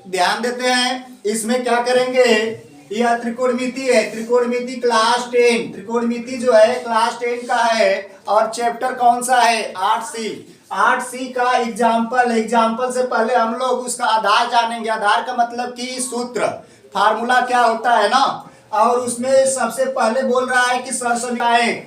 ध्यान देते हैं इसमें क्या करेंगे। यह त्रिकोणमिति है, त्रिकोणमिति क्लास 10, त्रिकोणमिति जो है क्लास 10 का है और चैप्टर कौन सा है 8C। 8C का एग्जाम्पल से पहले हम लोग उसका आधार जानेंगे। आधार का मतलब कि सूत्र, फार्मूला क्या होता है ना। और उसमें सबसे पहले बोल रहा है कि सरसमिकाएं,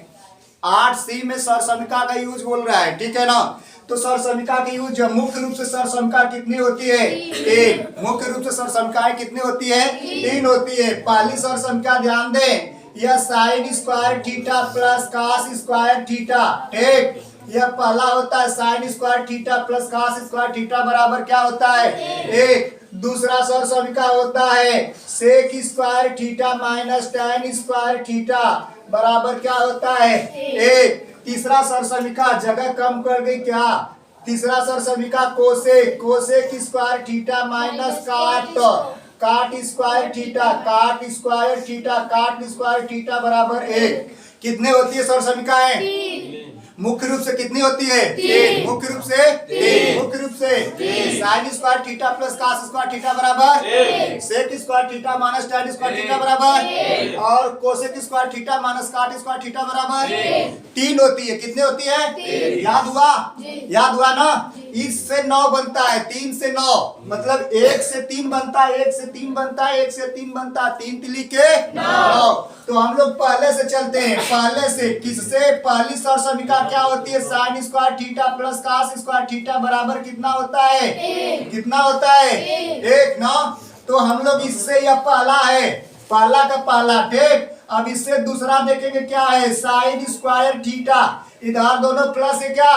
8C में सरसमिका का यूज बोल रहा है, ठीक है ना। तो सरसमिका की यूज मुख्य रूप से सरसमिका कितनी होती है 3। मुख्य रूप से सरसमिकाएं कितनी होती है 3 होती है। पहली सरसमिका ध्यान दें, यह sine square theta plus cos square theta, ठीक। यह पहला होता है sine square theta plus cos square theta बराबर क्या होता है 1। दूसरा सरसमिका होता है sec square theta minus tan square theta बराबर क्या होता है 1। तीसरा सरसमिका जगह कम कर गई क्या, तीसरा सरसमिका cosec square theta minus cot square theta बराबर 1। कितने होती है सरसमिकाएं मुख्य रूप से कितनी होती है 3। मुख्य रूप से sine square theta plus cos square theta बराबर sec square theta minus tan square theta बराबर और cosec square theta minus cot square theta बराबर 3 होती है। कितने होती है याद हुआ ना। इससे 9 बनता है, 3 से 9 मतलब 1 से 3 बनता है, 1 से 3 बनता है, 1 से 3 बनता है, 3 तिली के 9। तो हम लोग पहले से चलते हैं, पहले से किससे, पहली सरसमिका क्या होती है sine square theta plus cos square theta बराबर कितना होता है कितना होता है 1 ना। तो हम लोग इससे यह पहला है, पहला का पहला, ठीक। अब इससे दूसरा देखेंगे क्या है साइन स्क्वायर थीटा, इधर दोनों प्लस है क्या,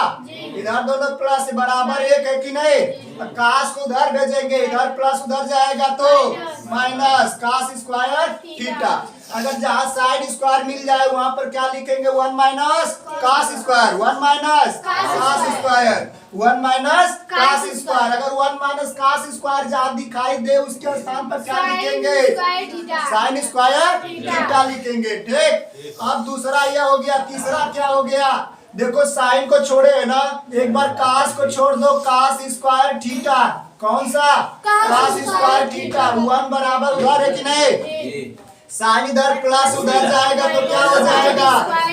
इधर दोनों प्लस है बराबर 1 है कि नहीं। काश को उधर भेजेंगे, इधर प्लस उधर जाएगा तो माइनस कॉस स्क्वायर थीटा। अगर जहाँ साइन स्क्वायर मिल जाए वहां पर क्या लिखेंगे 1 minus cos square, 1 minus cos square, 1 minus cos square. अगर 1 माइनस कॉस स्क्वायर जहाँ दिखाई दे उसके स्थान पर क्या लिखेंगे साइन स्क्वायर थीटा लिखेंगे, ठीक। अब दूसरा यह हो गया। तीसरा क्या हो गया, देखो साइन को छोड़े है ना, एक बार कास को छोड़ दो, कास स्क्वायर थीटा, कौन सा कास स्क्वायर थीटा, 1 बराबर उधर है कि नहीं। साइन इधर प्लस उधर जाएगा तो क्या हो जाएगा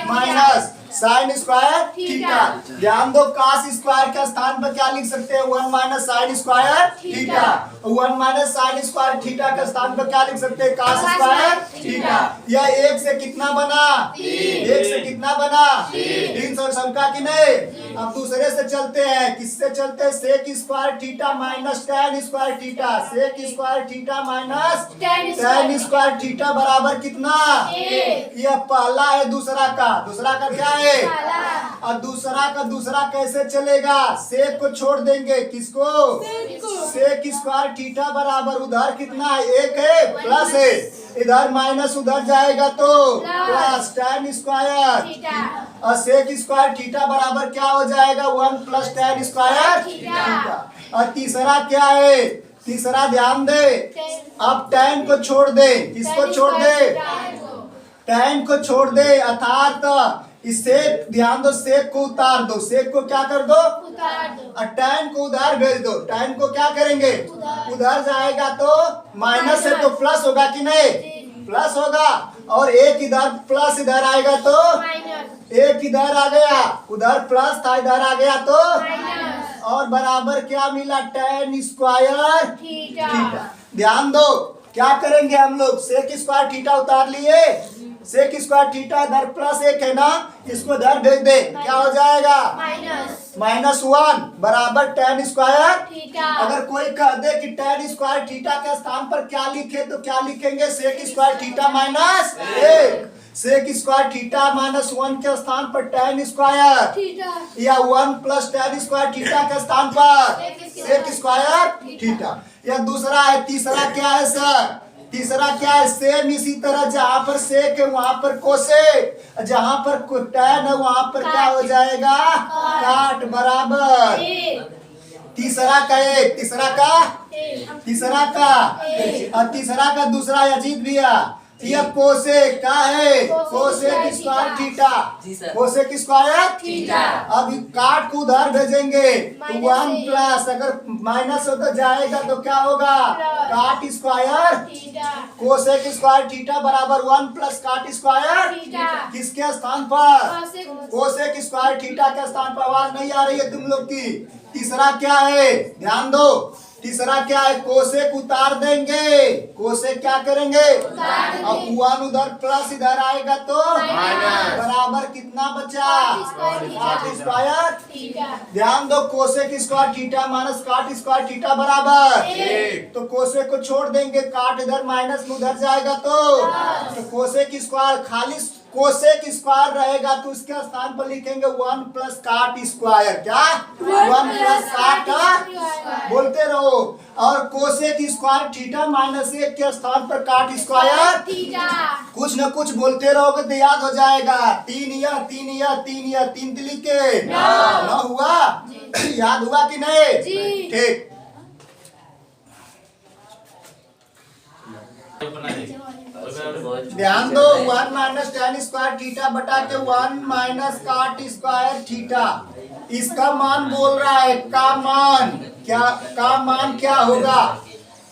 माइनस साइन स्क्वायर थीटा। ध्यान दो कास स्क्वायर के स्थान पर क्या लिख सकते हैं 1 minus sine square theta, 1 minus sine square theta के स्थान पर क्या लिख सकते हैं कास स्क्वायर थीटा। यह 1 से कितना बना 1 से कितना बना 3 सरसमिका की नहीं। अब दूसरे से चलते हैं, किससे चलते हैं sec square theta minus tan square theta, sec square theta minus tan square theta बराबर कितना, यह पहला है। दूसरा का क्या है और दूसरा का दूसरा कैसे चलेगा, सेक को छोड़ देंगे, किसको सेक स्क्वायर थीटा बराबर उधर कितना है 1 है प्लस है, इधर माइनस उधर जाएगा तो प्लस tan स्क्वायर और सेक स्क्वायर थीटा बराबर क्या हो जाएगा 1 प्लस tan स्क्वायर थीटा। और तीसरा क्या है, तीसरा ध्यान दे, अब tan को छोड़ दे, किसको छोड़ दे tan को छोड़ दे, अर्थात इससे ध्यान दो सेक को उतार दो, सेक को क्या कर दो और tan को उधर भेज दो। tan को क्या करेंगे उधर जाएगा तो माइनस है तो प्लस होगा कि नहीं, प्लस होगा। और एक इधर प्लस इधर आएगा तो एक इधर आ गया, उधर प्लस था इधर आ गया तो और बराबर क्या मिला tan स्क्वायर थीटा। ध्यान दो क्या करेंगे हम लोग, सेक स्क्वायर थीटा उतार लिए, सेक स्क्वायर थीटा इधर प्लस 1 है ना, इसको इधर भेज दे, क्या हो जाएगा -1 बराबर tan स्क्वायर थीटा। अगर कोई कह दे कि tan स्क्वायर थीटा के स्थान पर क्या लिखे तो क्या लिखेंगे sec square theta minus 1, sec square theta -1 के स्थान पर tan स्क्वायर या 1 प्लस tan स्क्वायर थीटा के स्थान पर सेक स्क्वायर थीटा। यह दूसरा है। तीसरा क्या है सर, तीसरा क्या है सेम इसी तरह, जहां पर सेक है वहां पर कोसेक, जहां पर tan है वहां पर क्या हो जाएगा काट बराबर तीसरा का एक, तीसरा का और तीसरा का दूसरा अजीत भैया यह कोसेक क्या है? Cosec square theta. Cosec square theta. अब काट को उधर भेजेंगे तो 1 प्लस, अगर माइनस हो तो जाएगा तो क्या होगा? काट स्क्वायर कोसेक स्क्वायर थीटा बराबर 1 प्लस काट स्क्वायर किसके स्थान पर? कोसेक स्क्वायर थीटा के स्थान पर। आवाज नहीं आ रही है तुम लोग की? तीसरा क्या है? ध्यान दो, तीसरा क्या है? कोसेक उतार देंगे। कोसेक क्या करेंगे? अब 1 उधर प्लस इधर आएगा तो बराबर कितना बचा? काट स्क्वायर। ध्यान दो, cosec square theta minus cot square theta बराबर तो कोसेक को छोड़ देंगे, काट इधर माइनस में उधर जाएगा तो कोसेक स्क्वायर, खाली कोसेक स्क्वायर रहेगा तो उसके स्थान पर लिखेंगे 1 प्लस काट स्क्वायर। क्या? 1 प्लस काट, बोलते रहो। और कोसेक स्क्वायर थीटा माइनस 1 के स्थान पर काट स्क्वायर कुछ न कुछ बोलते रहोगे तो याद हो जाएगा। 3 या 3 या 3 या 3 लिख के न हुआ? याद हुआ कि नहीं? ठीक। ध्यान दो, 1 माइनस tan स्क्वायर थीटा बटा के 1 माइनस काट स्क्वायर थीटा, इसका मान बोल रहा है। का मान क्या होगा?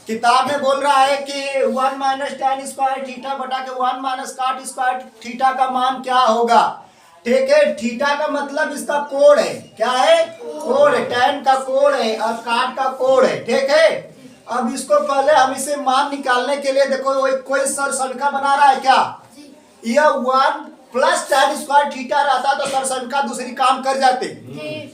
किताब में बोल रहा है कि 1 माइनस tan स्क्वायर थीटा बटा के 1 माइनस काट स्क्वायर थीटा का मान क्या होगा? ठीक है, थीटा का मतलब इसका कोण है। क्या है? कोण है। tan का कोण है और काट का कोण है। ठीक है, अब इसको पहले हम इसे मान निकालने के लिए देखो कोई सरसंख्या बना रहा है क्या? यह 1 प्लस tan स्क्वायर थीटा रहता तो सरसंख्या दूसरी काम कर जाती।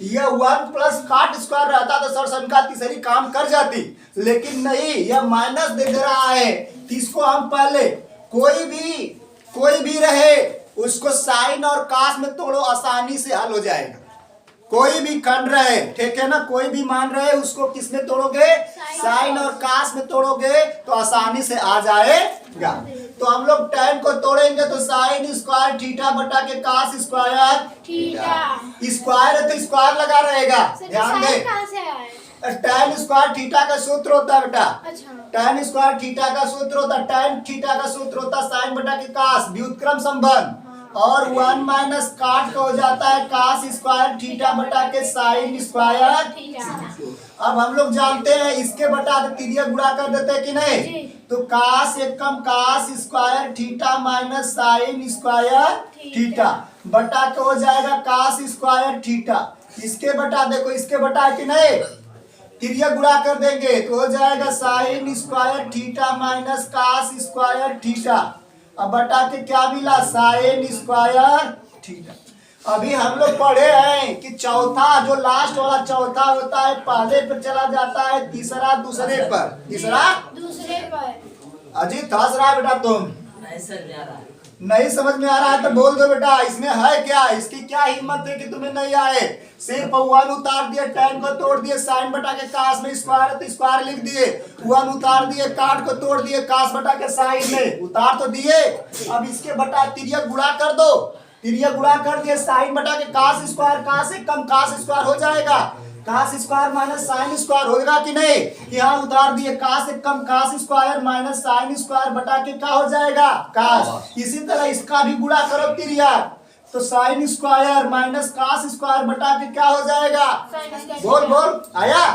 यह 1 प्लस काट स्क्वायर रहता तो सरसंख्या तीसरी काम कर जाती, लेकिन नहीं, यह माइनस दे रहा है। इसको हम पहले कोई भी रहे उसको साइन और कास में तोड़ो, आसानी से हल हो जाएगा। कोई भी खंड रहे, ठीक है ना, कोई भी मान रहे उसको किस में तोड़ोगे? साइन और कास में तोड़ोगे तो आसानी से आ जाएगा। तो हम लोग tan को तोड़ेंगे तो साइन स्क्वायर थीटा बटा के कास स्क्वायर स्क्वायर है तो स्क्वायर लगा रहेगा। ध्यान दे, tan स्क्वायर थीटा का सूत्र होता है बेटा। tan स्क्वायर थीटा का सूत्र होता है, tan थीटा का सूत्र होता है साइन बटा के कास, व्युत्क्रम संबंध। और 1 माइनस काट का हो जाता है कास स्क्वायर थीटा बटा के साइन स्क्वायर। अब हम लोग जानते हैं इसके बटा तिरिया गुणा कर देते हैं कि नहीं? तो कास एकम cos square theta minus sine square theta बटा के हो जाएगा कास स्क्वायर थीटा। इसके बटा देखो, इसके बटा है कि नहीं? तिरिया गुणा कर देंगे तो हो जाएगा sine square theta minus cos square theta. अब बटा के क्या मिला? Sine square theta. अभी हम लोग पढ़े हैं कि चौथा जो लास्ट वाला चौथा होता है पहले पर चला जाता है, तीसरा दूसरे पर। तीसरा दूसरे पर। अजीत हंस रहा है बेटा, तुम नहीं समझ में आ रहा है तो बोल दो बेटा, इसमें है क्या? इसकी क्या हिम्मत है कि तुम्हें नहीं आए? सिर्फ 1 उतार दिए, tan को तोड़ दिए, साइन बटा के कास में स्क्वायर तो स्क्वायर लिख दिए, 1 उतार दिए, काट को तोड़ दिए, कास बटा के साइन में उतार तो दिए। अब इसके बटा तिरिया गुणा कर दो, तिरिया गुणा कर दिए, साइन बटा के कास स्क्वायर, कास से कम कास स्क्वायर हो जाएगा, cos square minus sine square होगा कि नहीं? यहाँ उतार दिए, कास से कम cos square minus sine square बटा के क्या हो जाएगा? कास। इसी तरह इसका भी गुणा करो तिरिया, तो sine square minus cos square बटा के क्या हो जाएगा? बोल आया?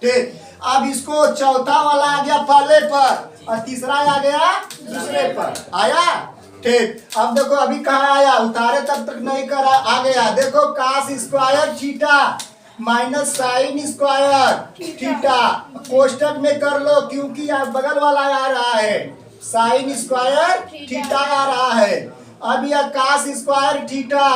ठीक। अब इसको चौथा वाला आ गया पहले पर और तीसरा आ गया दूसरे पर। आया? ठीक। अब देखो अभी कहाँ आया? उतारे तब तक नहीं करा, आ गया। देखो cos square theta minus sine square theta कोष्टक में कर लो, क्योंकि यहाँ बगल वाला आ रहा है, साइन स्क्वायर थीटा आ रहा है। अब यह कास स्क्वायर थीटा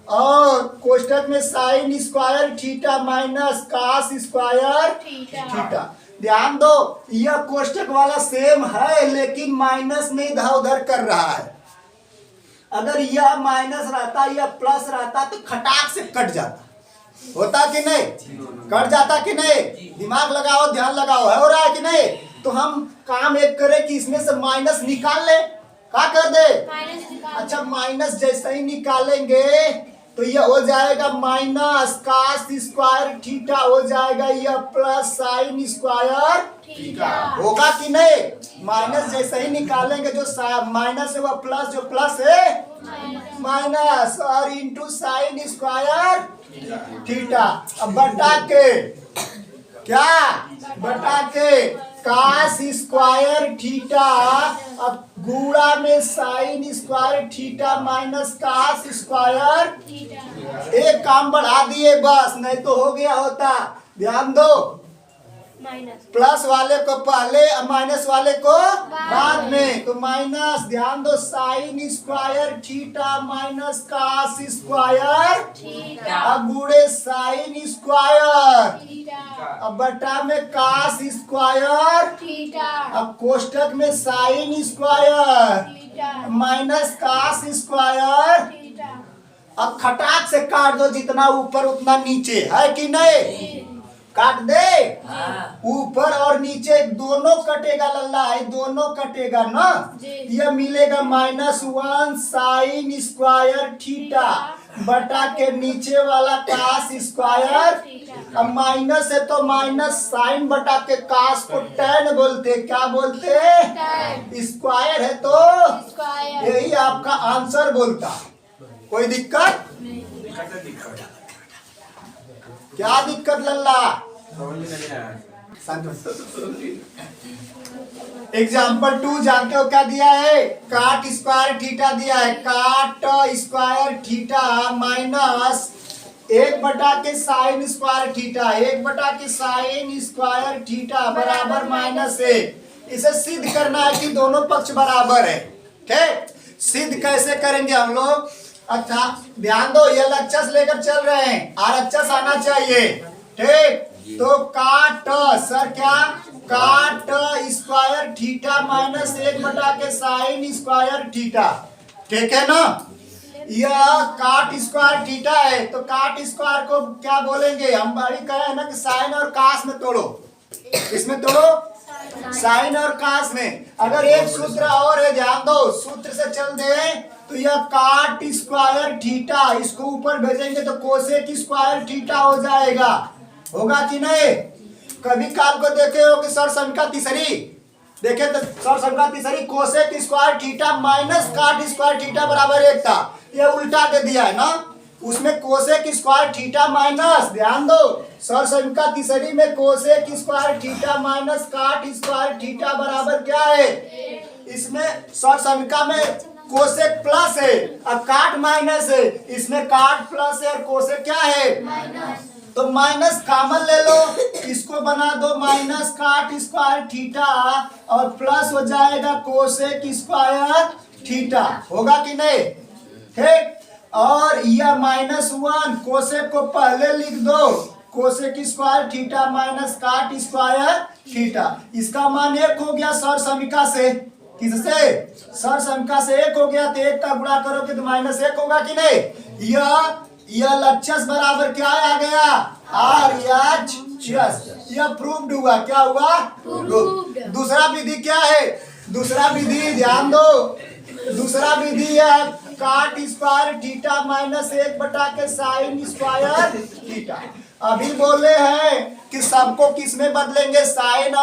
और कोष्टक में sine square theta minus cos square theta. ध्यान दो, यह कोष्टक वाला सेम है लेकिन माइनस में इधर उधर कर रहा है। अगर यह माइनस रहता या प्लस रहता तो खटाक से कट जाता, होता कि नहीं? कट जाता कि नहीं? दिमाग लगाओ, ध्यान लगाओ, हो रहा है कि नहीं? तो हम काम एक करें कि इसमें से माइनस निकाल ले। क्या कर दे? अच्छा, माइनस जैसे ही निकालेंगे तो ये हो जाएगा माइनस कास स्क्वायर थीटा हो जाएगा यह प्लस साइन स्क्वायर थीटा। होगा कि नहीं? माइनस जैसे ही निकालेंगे जो माइनस है वह प्लस, जो प्लस है माइनस, और इंटू साइन स्क्वायर थीटा। अब बटा के क्या, बटा के कास स्क्वायर थीटा, अब गुणा में sine square theta minus cos square. एक काम बढ़ा दिए बस, नहीं तो हो गया होता। ध्यान दो, प्लस वाले को पहले माइनस वाले को बाद में, तो माइनस, ध्यान दो, sine square theta minus cos square, अब गुणे साइन स्क्वायर, अब बटा में कास स्क्वायर, अब कोष्टक में sine square minus cos square. अब खटाक से काट दो, जितना ऊपर उतना नीचे, है कि नहीं? काट दे, ऊपर और नीचे दोनों कटेगा लल्ला, है दोनों कटेगा ना। यह मिलेगा -1 साइन स्क्वायर थीटा बटा के नीचे वाला कास स्क्वायर। अब माइनस है तो माइनस साइन बटा के कास को टैन बोलते, क्या बोलते? स्क्वायर है तो यही आपका आंसर बोलता। कोई दिक्कत? क्या दिक्कत लल्ला? एग्जाम्पल 2 जानते हो क्या दिया है? काट स्क्वायर थीटा दिया है, काट स्क्वायर थीटा माइनस 1 बटा के साइन स्क्वायर थीटा, 1 बटा के साइन स्क्वायर थीटा बराबर -1। इसे सिद्ध करना है कि दोनों पक्ष बराबर है। ठीक, सिद्ध कैसे करेंगे हम लोग? अच्छा ध्यान दो, ये लक्षस लेकर चल रहे हैं, RHS आना चाहिए। ठीक, तो काट सर क्या, काट स्क्वायर थीटा माइनस 1 बटा के साइन स्क्वायर थीटा। ठीक है ना? यह काट स्क्वायर थीटा है, तो काट स्क्वायर को क्या बोलेंगे? हम बड़ी कहे ना कि साइन और कास में तोड़ो। इसमें तोड़ो, साइन और कास में। अगर एक सूत्र और है, ध्यान दो, सूत्र से चल दे तो यह काट स्क्वायर थीटा, इसको ऊपर भेजेंगे तो कोसेक स्क्वायर थीटा हो जाएगा। होगा कि नहीं? कभी काल को देखे हो कि सर संख्या तीसरी देखे तो सर संख्या तीसरी cosec square theta minus cot square theta बराबर 1 था, यह उल्टा दे दिया है ना। उसमें कोसेक स्क्वायर थीटा माइनस, ध्यान दो, सर संख्या तीसरी में cosec square theta minus cot square theta बराबर क्या है? इसमें सर संख्या में कोसेक प्लस है और काट माइनस है, इसमें काट प्लस है और कोसेक क्या है? माइनस। तो माइनस कॉमन ले लो, इसको बना दो माइनस काट स्क्वायर थीटा और प्लस हो जाएगा कोसेक स्क्वायर थीटा। होगा कि नहीं? ठीक, और यह -1 कोसेक को पहले लिख दो, cosec square theta minus cot square theta. इसका मान 1 हो गया सर समीका से। किससे? सर समीका से 1 हो गया, तो 1 का गुणा करोगे तो -1 होगा कि नहीं? यह लक्षस बराबर क्या आ गया? RHS। यह प्रूव्ड हुआ। क्या हुआ? प्रूव्ड। दूसरा विधि क्या है? दूसरा विधि ध्यान दो, दूसरा विधि है काट स्क्वायर थीटा माइनस 1 बटा के साइन स्क्वायर थीटा। अभी बोले हैं कि सबको किस में बदलेंगे? साइन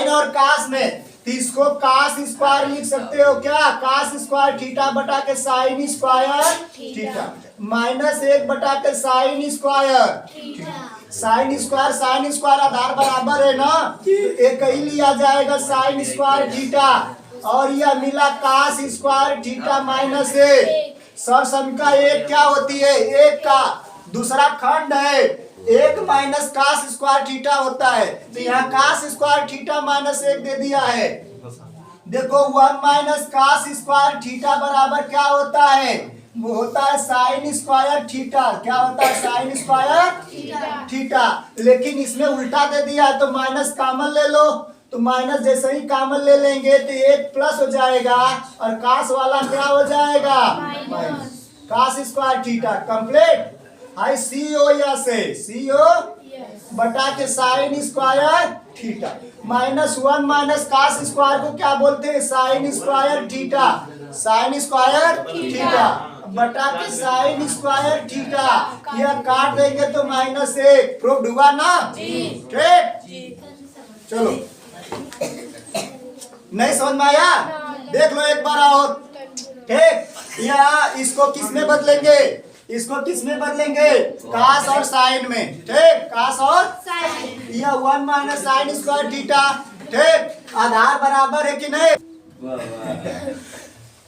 और कास में। तो इसको कास स्क्वायर लिख सकते हो क्या? कास स्क्वायर थीटा बटा के साइन स्क्वायर थीटा माइनस 1 बटा के साइन स्क्वायर। साइन स्क्वायर आधार बराबर है ना, एक ही लिया जाएगा साइन स्क्वायर थीटा, और यह मिला cos square theta minus 1। Sir समीका 1 क्या होती है? 1 का दूसरा खंड है, 1 माइनस कास स्क्वायर थीटा होता है, तो यहाँ कास स्क्वायर थीटा -1 दे दिया है। देखो 1 माइनस कास स्क्वायर थीटा बराबर क्या होता है? वो होता है साइन स्क्वायर थीटा। क्या होता है? Sine square theta. लेकिन इसमें उल्टा दे दिया है, तो माइनस कॉमन ले लो, तो माइनस जैसे ही कॉमन ले लेंगे तो 1 प्लस हो जाएगा और कास वाला क्या हो जाएगा? Cos square theta. कंप्लीट है? CO या से CO बटा के sine square theta. -1 minus cos square को क्या बोलते हैं? Sine square theta. Sine square theta बटा के साइन स्क्वायर थीटा, यह काट देंगे तो -1। प्रूफ हुआ ना? ठीक, चलो नहीं समझ में आया? देख लो एक बार और। ठीक, या इसको किस में बदलेंगे? इसको किस में बदलेंगे? कास और साइन में। ठीक, कास और साइन, यह 1 माइनस साइन स्क्वायर थीटा। ठीक, आधार बराबर है कि नहीं?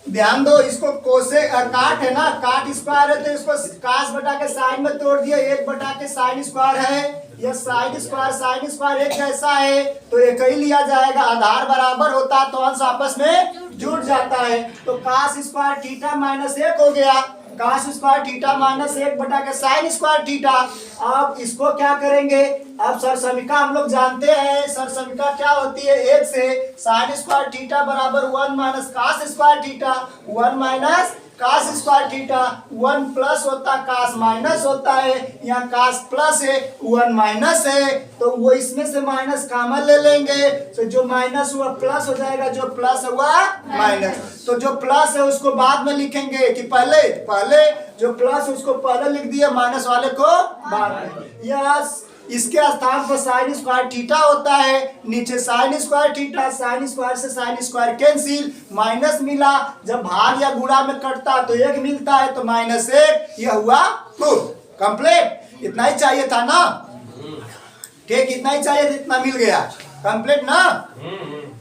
ध्यान दो, इसको कोसे काट है ना, काट स्क्वायर है तो इसको कास बटा के साइन में तोड़ दिया, 1 बटा के साइन स्क्वायर है। यह साइन स्क्वायर एक जैसा है तो एक ही लिया जाएगा। आधार बराबर होता तो अंश आपस में जुड़ जाता है। तो कास स्क्वायर थीटा -1 हो गया, कास स्क्वायर थीटा -1 बटा के साइन स्क्वायर थीटा। अब इसको क्या करेंगे? अब सरसमीका हम लोग जानते हैं, सरसमीका क्या होती है? 1 से साइन स्क्वायर थीटा बराबर 1 minus cos square theta, 1 minus cos square theta. 1 plus होता कास माइनस होता है, यहाँ कास प्लस है 1 माइनस है, तो वो इसमें से माइनस कॉमन ले लेंगे तो जो माइनस हुआ प्लस हो जाएगा, जो प्लस हुआ माइनस। तो जो प्लस है उसको बाद में लिखेंगे कि पहले जो प्लस उसको पहले लिख दिया, माइनस वाले को बाद में। यस, इसके स्थान पर साइन स्क्वायर थीटा होता है, नीचे sign square theta, sine square से साइन स्क्वायर कैंसिल, माइनस मिला, जब भाग या गुणा में कटता तो 1 मिलता है तो -1। यह हुआ प्रूफ कंप्लीट। इतना ही चाहिए था ना? ठीक, इतना ही चाहिए, इतना मिल गया कंप्लीट ना?